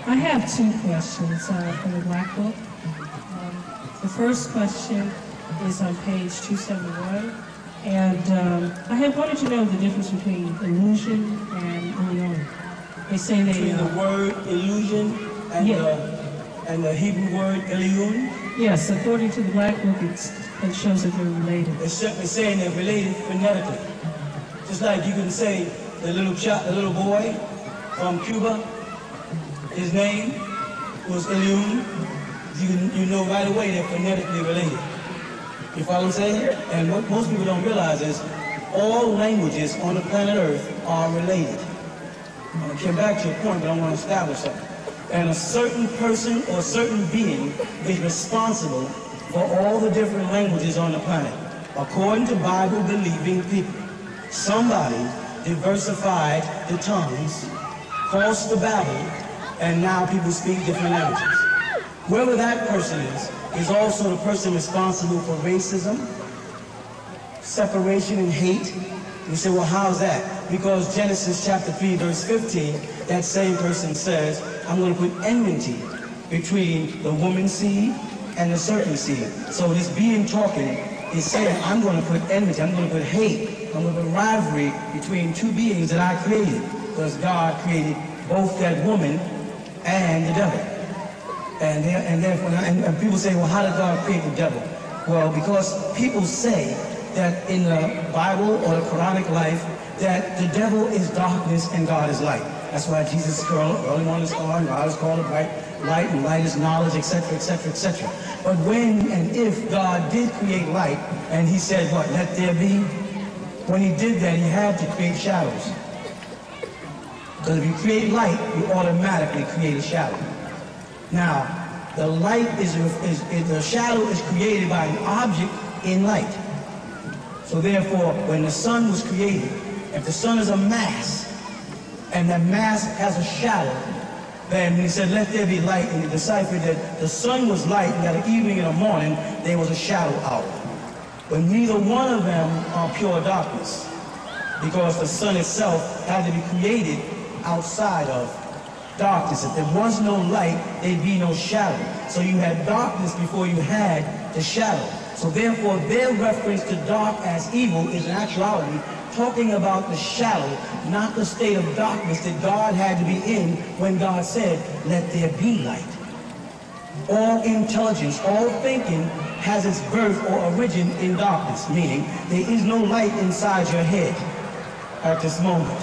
I have two questions from the Black Book. The first question is on page 271, and I had wanted to know the difference between illusion and illusion. They say they... Between the word illusion and, and the Hebrew word Eliun? Yes, according to the Black Book, it shows that they're related. It's saying they're related phonetically. Just like you can say the little boy from Cuba, his name was Eliun. You know right away they're phonetically related. You follow what I'm saying? And what most people don't realize is all languages on the planet Earth are related. I'm going to come back to your point, but I want to establish something. And a certain person or certain being is responsible for all the different languages on the planet, according to Bible-believing people. Somebody diversified the tongues, caused the Babel, and now people speak different languages. Whoever that person is also the person responsible for racism, separation, and hate. You say, well, how's that? Because Genesis chapter 3, verse 15, that same person says, I'm going to put enmity between the woman's seed and the serpent's seed. So this being talking is saying, I'm going to put enmity, I'm going to put hate, I'm going to put rivalry between two beings that I created. Because God created both that woman and the devil. And therefore, and people say, well, how did God create the devil? Well, because people say that in the Bible or the Quranic life, that the devil is darkness and God is light. That's why Jesus is early on the star, and God is called bright light, and light is knowledge, etc., etc., etc. But when and if God did create light, and he said, what, let there be? When he did that, he had to create shadows. Because if you create light, you automatically create a shadow. Now, the light the shadow is created by an object in light. So therefore, when the sun was created, if the sun is a mass, and that mass has a shadow, then when he said, let there be light, and he deciphered that the sun was light, and that the evening and the morning, there was a shadow hour. But neither one of them are pure darkness, because the sun itself had to be created outside of darkness. If there was no light, there'd be no shadow. So you had darkness before you had the shadow. So therefore, their reference to dark as evil is in actuality talking about the shadow, not the state of darkness that God had to be in when God said, let there be light. All intelligence, all thinking has its birth or origin in darkness, meaning there is no light inside your head at this moment.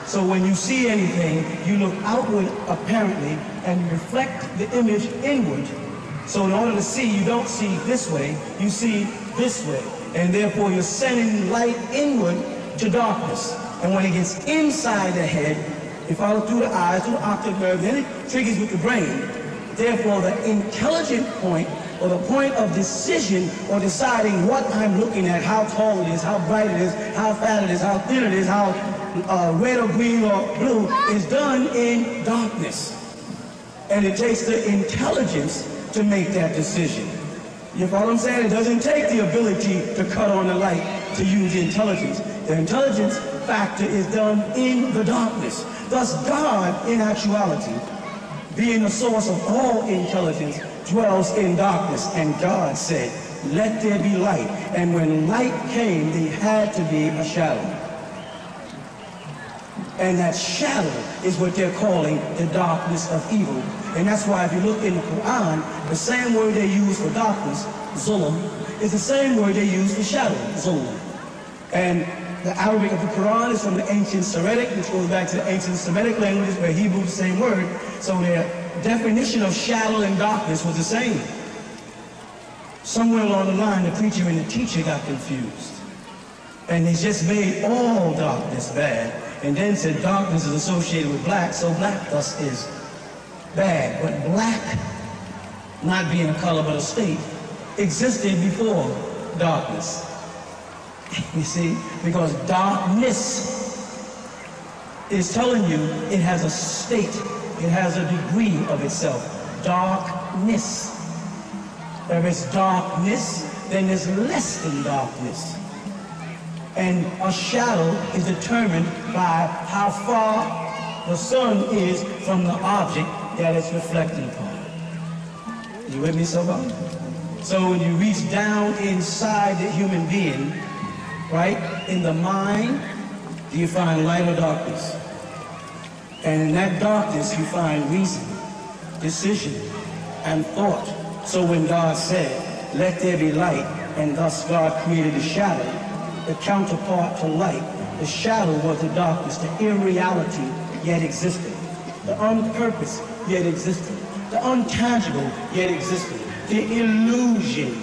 So when you see anything, you look outward apparently and reflect the image inward. So in order to see, you don't see this way, you see this way. And therefore you're sending light inward to darkness. And when it gets inside the head, it follows through the eyes, through the octave nerve, then it triggers with the brain. Therefore the intelligent point, or the point of decision or deciding what I'm looking at, how tall it is, how bright it is, how fat it is, how thin it is, how red or green or blue, is done in darkness. And it takes the intelligence to make that decision. You follow what I'm saying? It doesn't take the ability to cut on the light to use the intelligence. The intelligence factor is done in the darkness. Thus God, in actuality, being the source of all intelligence, dwells in darkness. And God said, let there be light. And when light came, there had to be a shadow. And that shadow is what they're calling the darkness of evil. And that's why if you look in the Quran, the same word they use for darkness, zulm, is the same word they use for shadow, zulm. And the Arabic of the Quran is from the ancient Semitic, which goes back to the ancient Semitic languages where Hebrew is the same word. So their definition of shadow and darkness was the same. Somewhere along the line, the preacher and the teacher got confused. And they just made all darkness bad. And then said darkness is associated with black, so black thus is bad. But black, not being a color but a state, existed before darkness. You see? Because darkness is telling you it has a state, it has a degree of itself. Darkness. There is darkness, then there's less than darkness. And a shadow is determined by how far the sun is from the object that it's reflecting upon. You with me so far? So when you reach down inside the human being, right, in the mind, you find light or darkness. And in that darkness, you find reason, decision, and thought. So when God said, let there be light, and thus God created the shadow, the counterpart to light, the shadow was the darkness, the irreality yet existed, the unpurposed yet existed, the untangible yet existed, the illusion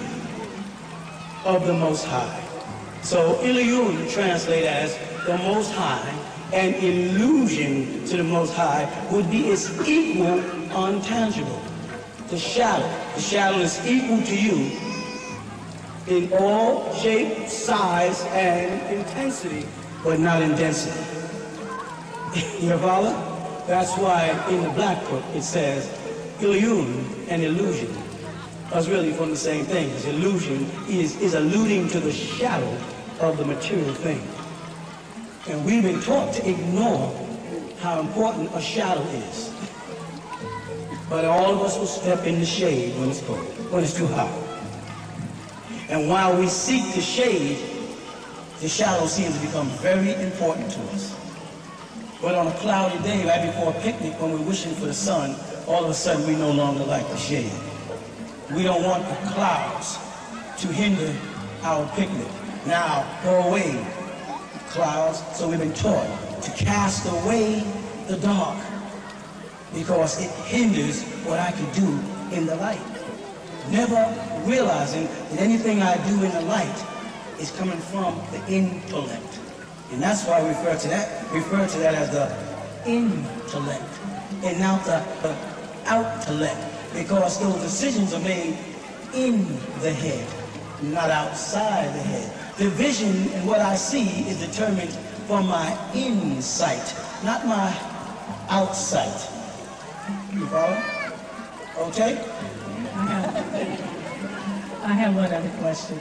of the Most High. So Eliud translated as the Most High, and illusion to the Most High would be its equal untangible. The shadow is equal to you in all shape, size, and intensity, but not in density. You follow? That's why in the Black Book it says illusion and illusion are really from the same thing. Because illusion is alluding to the shadow of the material thing. And we've been taught to ignore how important a shadow is. But all of us will step in the shade when it's cold, when it's too hot. And while we seek the shade, the shadow seems to become very important to us. But on a cloudy day, right before a picnic, when we're wishing for the sun, all of a sudden we no longer like the shade. We don't want the clouds to hinder our picnic. Now, go away, clouds. So we've been taught to cast away the dark because it hinders what I can do in the light. Never realizing that anything I do in the light is coming from the intellect. And that's why we refer to that as the intellect and not the outtellect, because those decisions are made in the head, not outside the head. The vision and what I see is determined from my insight, not my outsight. You follow? Okay? I have one other question.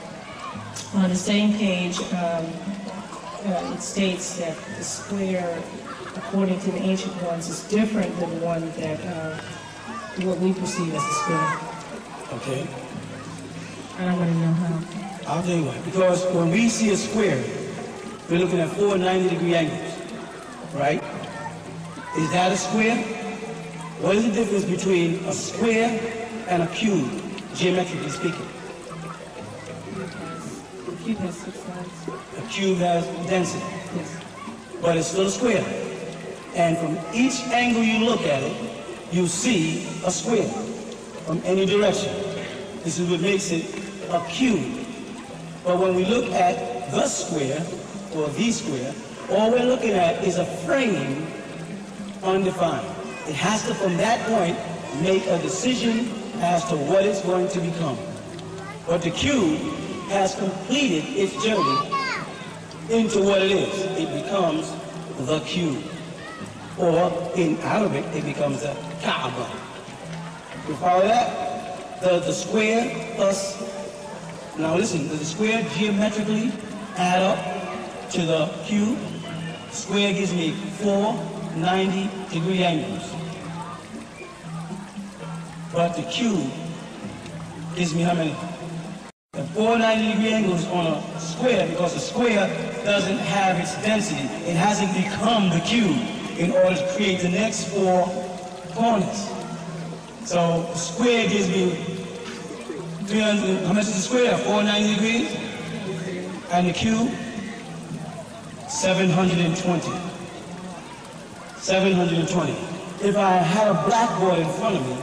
On the same page, it states that the square, according to the ancient ones, is different than the one that what we perceive as the square. Okay. I want to know how. I'll tell you why. Because when we see a square, we're looking at 4 90-degree angles, right? Is that a square? What is the difference between a square and a cube, geometrically speaking? The cube has 6 sides. A cube has density, Yes. but it's still a square. And from each angle you look at it, you see a square from any direction. This is what makes it a cube. But when we look at the square, or the square, all we're looking at is a frame undefined. It has to, from that point, make a decision as to what it's going to become. But the cube has completed its journey into what it is. It becomes the cube. Or in Arabic, it becomes the Kaaba. You follow that? The square plus, now listen, does the square geometrically add up to the cube? Square gives me 4 90-degree angles. But the cube gives me how many? The 4 90-degree angles on a square, because the square doesn't have its density. It hasn't become the cube in order to create the next 4 corners. So the square gives me 300, how much is the square? 490 degrees? And the cube? 720. 720. If I had a blackboard in front of me,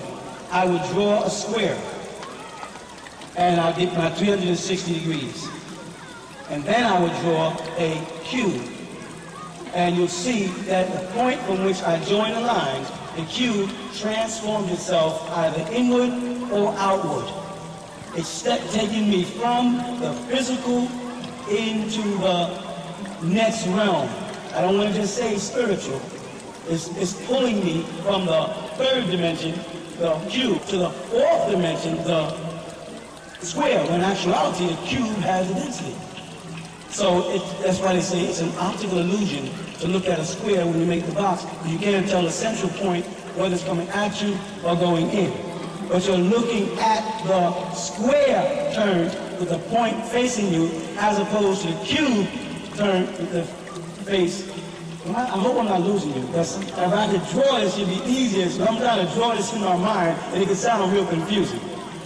I would draw a square. And I'll get my 360 degrees. And then I would draw a cube. And you'll see that the point from which I join the lines, the cube transforms itself either inward or outward. It's taking me from the physical into the next realm. I don't want to just say spiritual. It's pulling me from the 3rd dimension, the cube, to the 4th dimension, the square. When in actuality, the cube has a density. So that's why they say it's an optical illusion to look at a square when you make the box. You can't tell the central point whether it's coming at you or going in. But you're looking at the square turned with the point facing you as opposed to the cube turned with the face. I hope I'm not losing you. If I could draw this, it'd be easier. So I'm trying to draw this in our mind, and it could sound real confusing.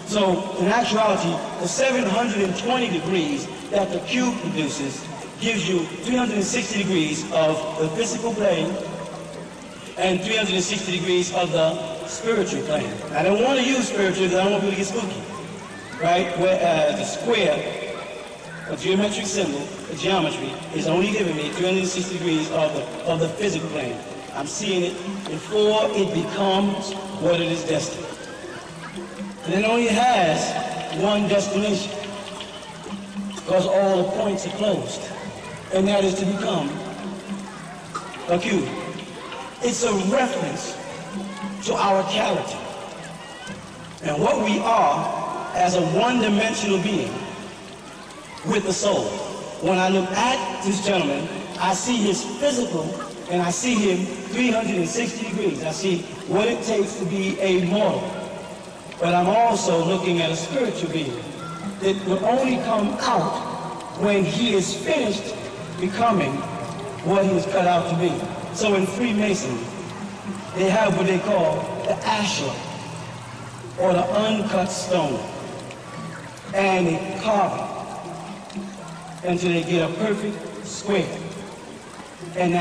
So in actuality, the 720 degrees that the cube produces gives you 360 degrees of the physical plane and 360 degrees of the spiritual plane. I don't want to use spiritual because I don't want people to get spooky, right? Whereas the square, a geometric symbol, the geometry, is only giving me 360 degrees of the physical plane. I'm seeing it before it becomes what it is destined. And it only has one destination because all the points are closed, and that is to become a cube. It's a reference to our character and what we are as a one-dimensional being with the soul. When I look at this gentleman, I see his physical and I see him 360 degrees. I see what it takes to be a mortal. But I'm also looking at a spiritual being that will only come out when he is finished becoming what he was cut out to be. So in Freemasonry, they have what they call the ashlar, or the uncut stone. And they carve it until they get a perfect square. And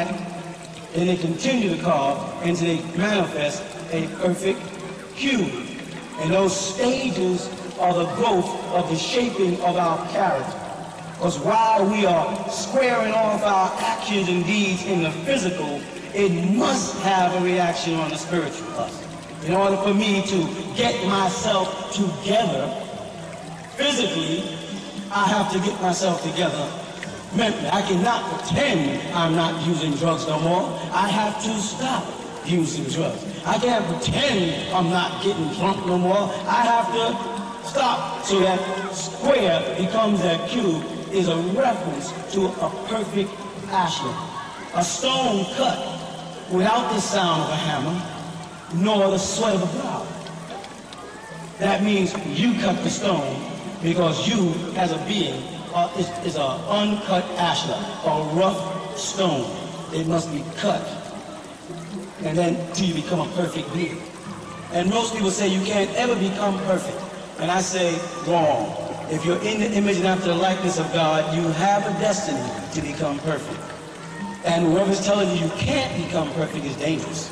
they continue to carve until they manifest a perfect cube. And those stages are the growth of the shaping of our character. Because while we are squaring off our actions and deeds in the physical, it must have a reaction on the spiritual us. In order for me to get myself together physically, I have to get myself together mentally. I cannot pretend I'm not using drugs no more. I have to stop using drugs. I can't pretend I'm not getting drunk no more. I have to stop. So that square becomes that cube is a reference to a perfect ashlar. A stone cut without the sound of a hammer, nor the sweat of a brow. That means you cut the stone because you, as a being, is an uncut ashlar, a rough stone. It must be cut, and then till you become a perfect being. And most people say you can't ever become perfect. And I say, wrong. If you're in the image and after the likeness of God, you have a destiny to become perfect. And whoever's telling you you can't become perfect is dangerous.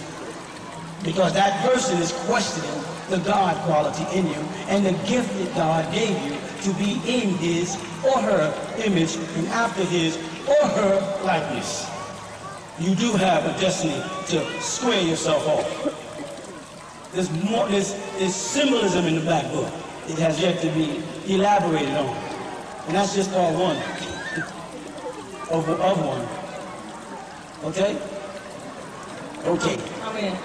Because that person is questioning the God quality in you and the gift that God gave you to be in his or her image and after his or her likeness. You do have a destiny to square yourself off. There's symbolism in the black book. It has yet to be elaborated on. And that's just all one of one. Okay? Okay. Amen.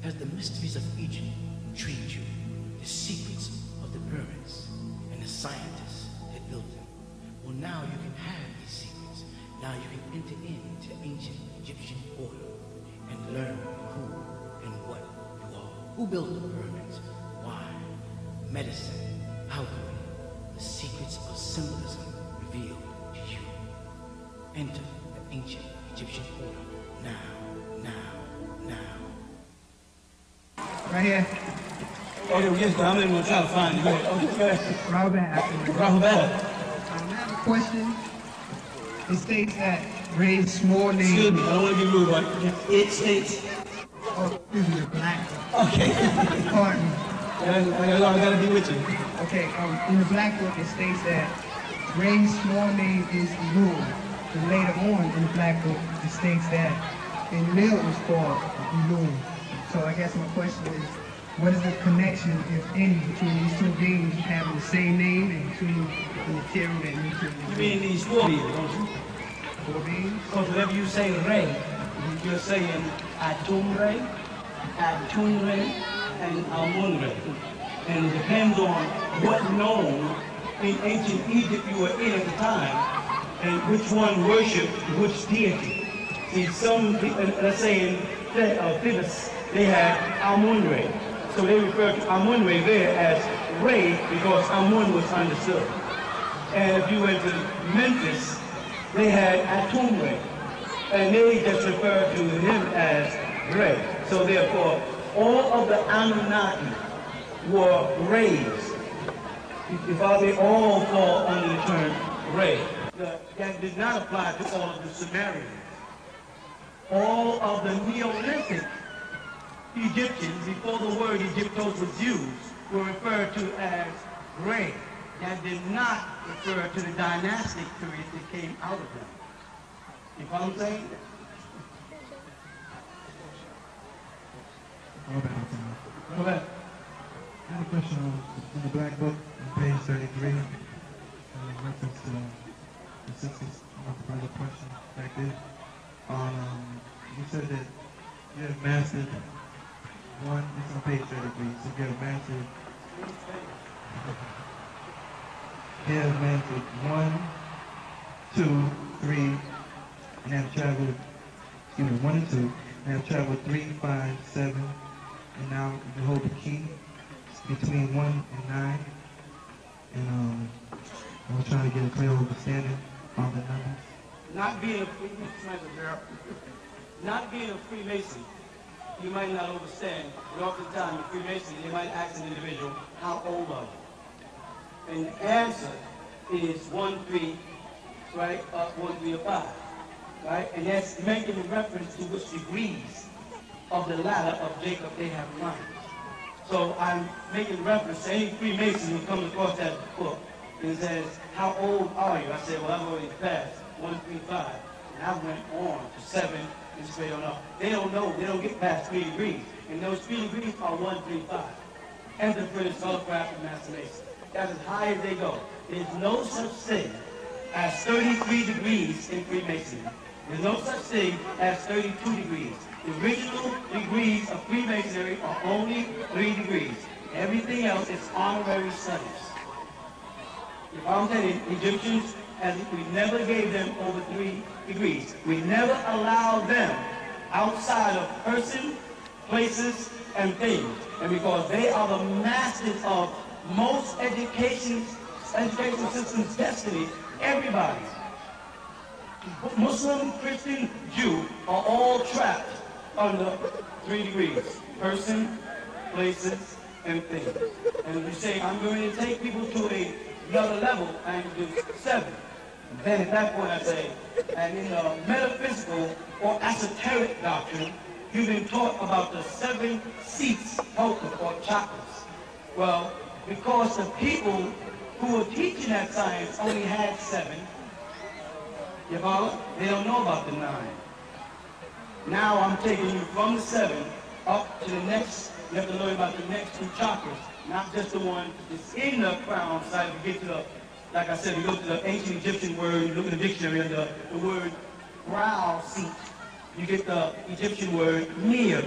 As the mysteries of Egypt intrigued you, the secrets of the pyramids and the scientists that built them, well, now you can have these secrets. Now you can enter into ancient Egyptian order and learn who and what you are. Who built the pyramids? Why? Medicine, alchemy, the secrets of symbolism revealed to you. Enter the ancient Egyptian order now. Right here. Okay, yes, I'm even going to try to find you. Okay. Robert. I have a question. It states that raise small names. Excuse me, I don't want to be rude, but it states. Oh, excuse me, black. Okay. Pardon me. I got to be with you. Okay, in the black book it states that Ray's small name is Elul. And later on in the black book it states that Enlil is called Elul. So I guess my question is, what is the connection, if any, between these two beings having the same name and between the material that you two? You mean these four beings, don't you? Four beings? Because whenever you say Ray, you're saying Atum Ray, Atun Ray, and Amun Ray. And it depends on what known in ancient Egypt you were in at the time, and which one worshipped which deity. See, some, let's say in Thebes, they had Amun-Re. So they refer to Amun-Re there as Re because Amun was understood. And if you went to Memphis, they had Atum-Re. And they just refer to him as Re. So therefore, all of the Anunnaki were Re's. They all fall under the term Re. That did not apply to all of the Sumerians. All of the Neolithic Egyptians, before the word Egyptos was used, were referred to as Re. That did not refer to the dynastic period that came out of them. You follow what I'm saying? Go ahead. I have a question on the Black Book on page 33. In reference to the sisters, the brother question back there. You said that you have mastered one, it's on page 33, so you have mastered, one, two, three, and have traveled, 1 and 2, and have traveled 3, 5, 7, and now you hold the key between 1 and 9, and I was trying to get a clear understanding on the numbers. Not being a Freemason, you might not understand, but oftentimes in Freemasonry, they might ask an individual, how old are you? And the answer is 1, 3, right, up 1, 3, or 5, right? And that's making reference to which degrees of the ladder of Jacob they have climbed. So I'm making reference to any Freemason who comes across that book and says, how old are you? I said, well, I've already passed 1, 3, 5. And I went on to 7 and straight on up. They don't know. They don't get past 3 degrees. And those 3 degrees are 1, 3, 5. Enterprise, Soulcraft, and Master Mason. That's as high as they go. There's no such thing as 33 degrees in Freemasonry. There's no such thing as 32 degrees. The original degrees of Freemasonry are only 3 degrees. Everything else is honorary studies. If I'm saying Egyptians, we never gave them over 3 degrees. We never allowed them outside of person, places, and things. And because they are the masters of most education system's destiny, everybody, Muslim, Christian, Jew, are all trapped under 3 degrees. Person, places, and things. And you say, I'm going to take people to another level, and do 7. Then at that point I say, and in the metaphysical or esoteric doctrine, you've been taught about the 7 seats, or chakras. Well, because the people who were teaching that science only had 7, you follow? They don't know about the 9. Now I'm taking you from the 7 up to the next. You have to learn about the next 2 chakras, not just the one that's in the crown side. You get to the, like I said, you go to the ancient Egyptian word, you look at the dictionary, and the word brow seat. You get the Egyptian word mir,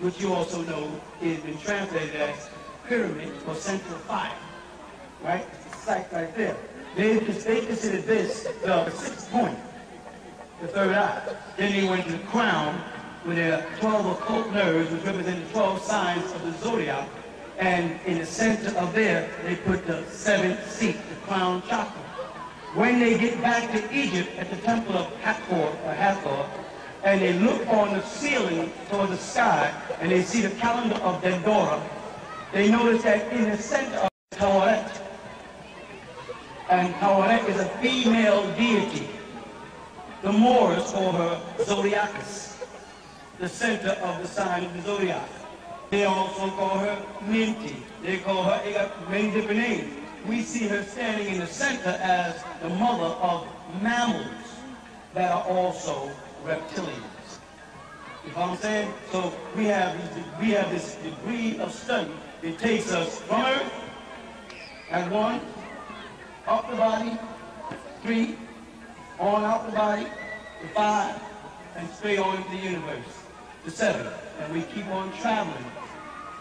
which you also know is been translated as pyramid or central fire. Right? It's a site right there. They considered this the 6th point, the 3rd eye. Then they went to the crown with their 12 occult nerves, which represent the 12 signs of the zodiac. And in the center of there, they put the 7th seat, the crown chakra. When they get back to Egypt at the temple of Hathor, and they look on the ceiling toward the sky, and they see the calendar of Dendora, they notice that in the center of Tawaret, and Tawaret is a female deity. The Moors call her Zodiacus, the center of the sign of the zodiac. They also call her Minty. They got many different names. We see her standing in the center as the mother of mammals that are also reptilians. You know what I'm saying? So we have this degree of study. It takes us from Earth at 1, up the body, 3, on out the body, to 5, and straight on into the universe, to 7. And we keep on traveling,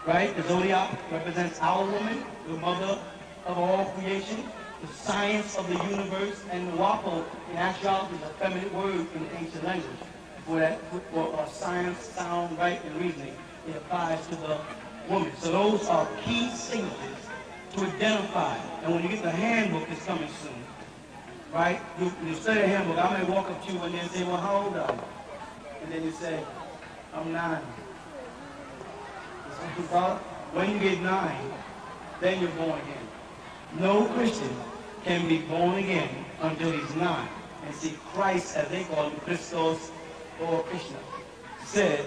right? The zodiac represents our woman, the mother of all creation, the science of the universe, and the wapo, in actuality, is a feminine word in the ancient language. for science, sound, right, and reasoning. It applies to the woman. So those are key signatures to identify. And when you get the handbook, it's coming soon, right? You study the handbook. I may walk up to you one day and say, well, how old are you? And then you say, I'm 9. When you get 9, then you're born again. No Christian can be born again until he's 9. And see, Christ, as they call him, Christos or Krishna, said,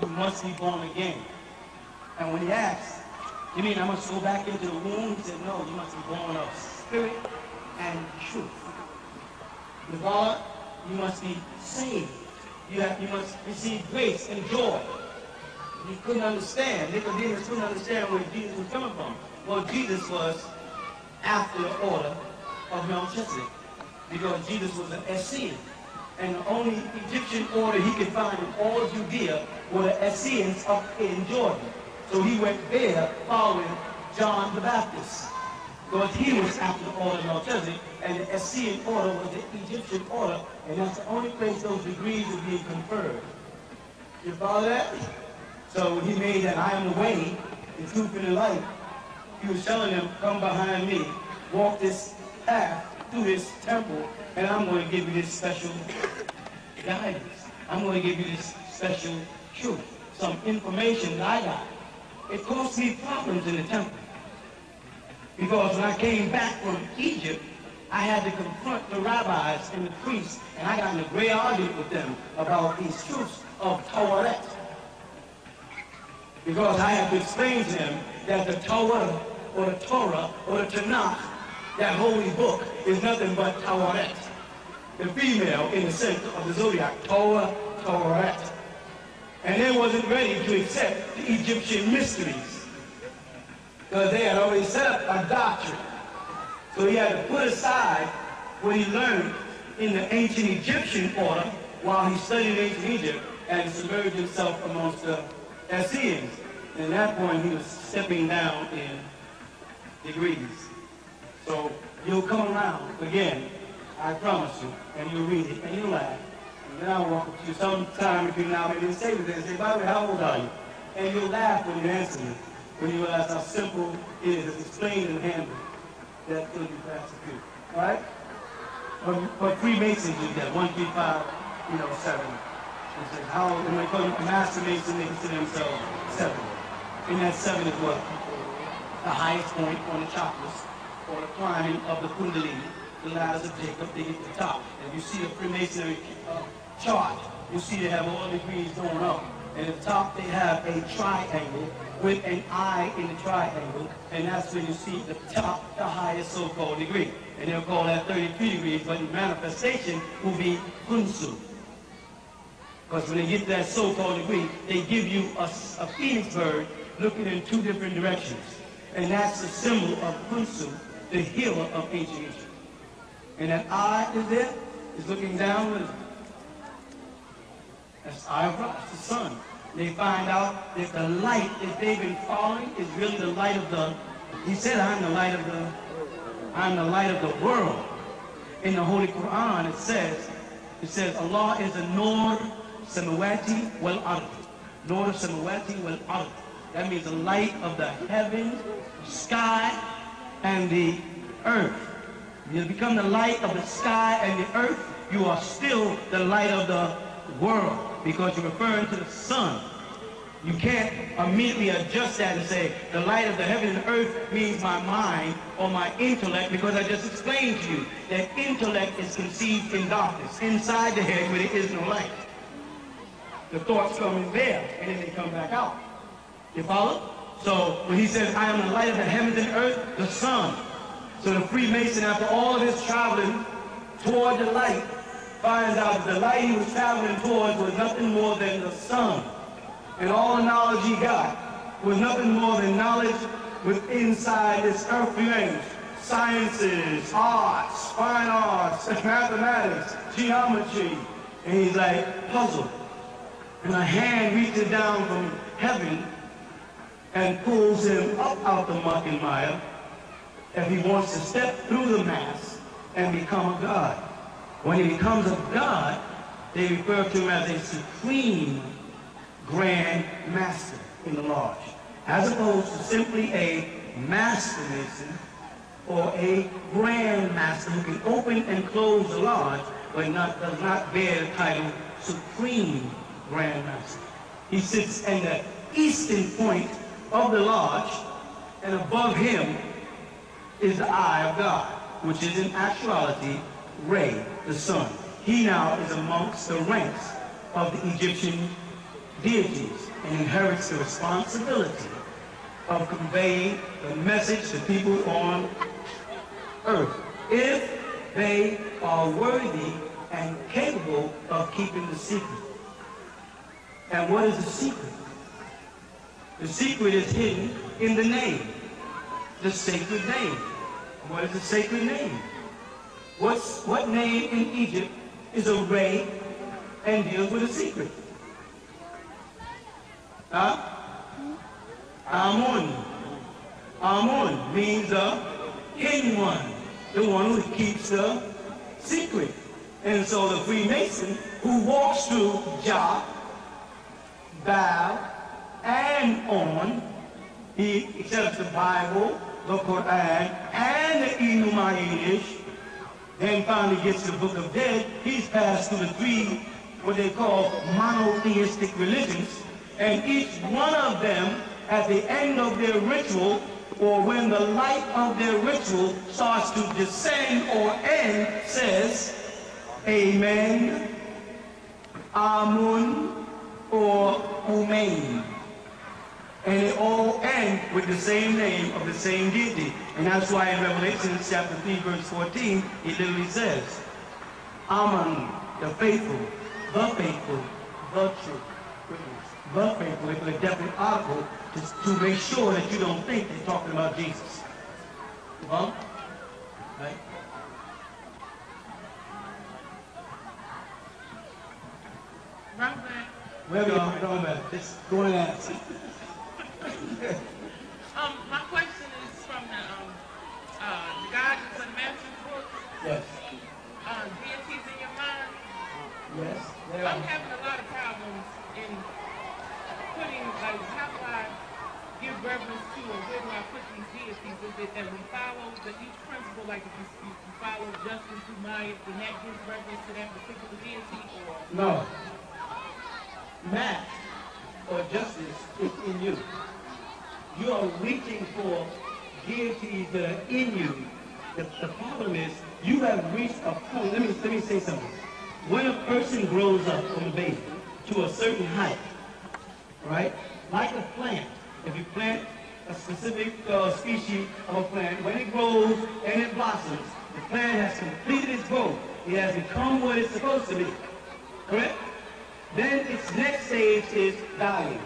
you must be born again. And when he asked, you mean I must go back into the womb? He said, no, you must be born of spirit and truth. With God, you must be saved. You must receive grace and joy. You couldn't understand. Nicodemus couldn't understand where Jesus was coming from. Well, Jesus was after the order of Melchizedek, because Jesus was an Essenes. And the only Egyptian order he could find in all Judea were the Essenes up in Jordan. So he went there following John the Baptist, because he was after the order of Melchizedek, and the Essene order was the Egyptian order, and that's the only place those degrees are being conferred. You follow that? So he made that I am the way, the truth, and the light. He was telling them, come behind me, walk this path through this temple, and I'm going to give you this special guidance. I'm going to give you this special truth, some information that I got. It caused me problems in the temple, because when I came back from Egypt, I had to confront the rabbis and the priests, and I got in a great argument with them about these truths of Torah. Because I had to explain to them that the Torah or the Tanakh, that holy book, is nothing but Torah. The female in the sense of the zodiac, Torah. And they wasn't ready to accept the Egyptian mysteries, because they had already set up a doctrine. So he had to put aside what he learned in the ancient Egyptian order while he studied ancient Egypt and submerged himself amongst the Essenes. And at that point, he was stepping down in degrees. So you'll come around again, I promise you, and you'll read it, and you'll laugh. And then I'll walk up to you sometime between now and then and say to them, say, by the way, how old are you? And you'll laugh when you answer me, when you realize how simple it is. It's explained in the handbook. That it'll be fast to do. All right? But Freemasons do that, 1, 3, 5, 7. It says, how, when they call them Master Mason, they consider themselves 7. And that 7 is what? The highest point on the chakras, or the climbing of the Kundalini, the ladders of Jacob, they get to the top. And you see a Freemasonry chart, you see they have all the degrees going up. And at the top, they have a triangle with an eye in the triangle, and that's when you see the top, the highest so-called degree. And they'll call that 33 degrees, but the manifestation will be Hunsu. Because when they get to that so-called degree, they give you a phoenix bird looking in 2 different directions. And that's the symbol of Hunsu, the healer of ancient Egypt. And that eye is there, is looking down with it. That's the eye of Ra, the sun. They find out that the light that they've been following is really the light of the, he said, I'm the light of the world. In the Holy Quran, it says, Allah is a Nur Samawati wal Ard. Nur Samawati wal Ard. That means the light of the heaven, sky, and the earth. You become the light of the sky and the earth, you are still the light of the world, because you're referring to the sun. You can't immediately adjust that and say the light of the heaven and earth means my mind or my intellect, because I just explained to you that intellect is conceived in darkness, inside the head where there is no light. The thoughts come in there and then they come back out. You follow? So when he says, I am the light of the heavens and earth, the sun. So the Freemason, after all of his traveling toward the light, finds out that the light he was traveling towards was nothing more than the sun. And all the knowledge he got was nothing more than knowledge with inside this earthly range. Sciences, arts, fine arts, mathematics, geometry. And he's like puzzled. And a hand reaches down from heaven and pulls him up out the muck and mire if he wants to step through the mass and become a god. When he becomes a god, they refer to him as a supreme grand master in the lodge, as opposed to simply a master mason or a grand master who can open and close the lodge, but does not bear the title supreme grand master. He sits in the eastern point of the lodge, and above him is the eye of God, which is in actuality Re, the sun. He now is amongst the ranks of the Egyptian deities and inherits the responsibility of conveying the message to people on earth, if they are worthy and capable of keeping the secret. And what is the secret? The secret is hidden in the name, the sacred name. What is the sacred name? What name in Egypt is a ray and deals with a secret? Huh? Amun. Amun means the hidden one, the one who keeps the secret. And so the Freemason who walks through Jah, Baal, and on, he accepts the Bible, the Quran, and the Inumayidish, then finally gets to the Book of Dead. He's passed through the three, what they call monotheistic religions, and each one of them, at the end of their ritual, or when the light of their ritual starts to descend or end, says, Amen, Amun, or Umain. And they all end with the same name of the same deity. And that's why in Revelation chapter 3, verse 14, it literally says, Aman, the faithful, the true witness, the faithful, with a definite article to make sure that you don't think they're talking about Jesus. Right? Where we are, don't matter. Just go and ask. My question is from the Guidance and Masters book. Yes. Deities in your mind. Yes. I'm having a lot of problems in putting, like, how do I give reverence to, or where do I put these deities? Is it that we follow each principle, like if you follow justice through Maya, then that gives reverence to that particular deity, or? No. Math or justice is in you. You are reaching for deities that are in you. The problem is you have reached a point. Let me say something. When a person grows up from a baby to a certain height, right? Like a plant, if you plant a specific species of a plant, when it grows and it blossoms, the plant has completed its growth. It has become what it's supposed to be. Correct? Then its next stage is dying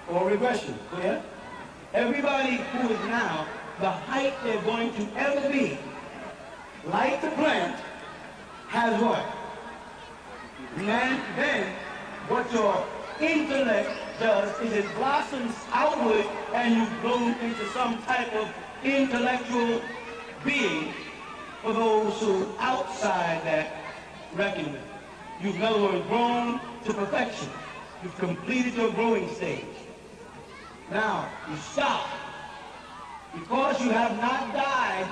or regression. Yeah? Everybody who is now the height they're going to ever be, like the plant, has what? And then what your intellect does is it blossoms outward and you bloom into some type of intellectual being for those who are outside that reckoning. You've in other words grown to perfection. You've completed your growing stage. Now, you stop. Because you have not died,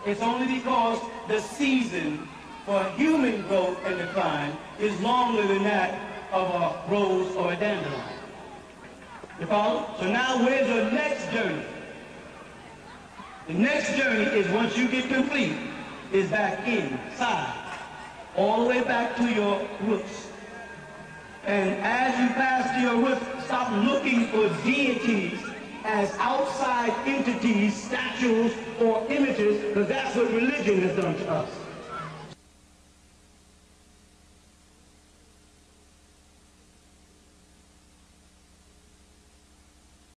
it's only because the season for human growth and decline is longer than that of a rose or a dandelion. You follow? So now where's your next journey? The next journey is once you get complete, is back inside. All the way back to your roots. And as you pass to your roots, stop looking for deities as outside entities, statues, or images, because that's what religion has done to us.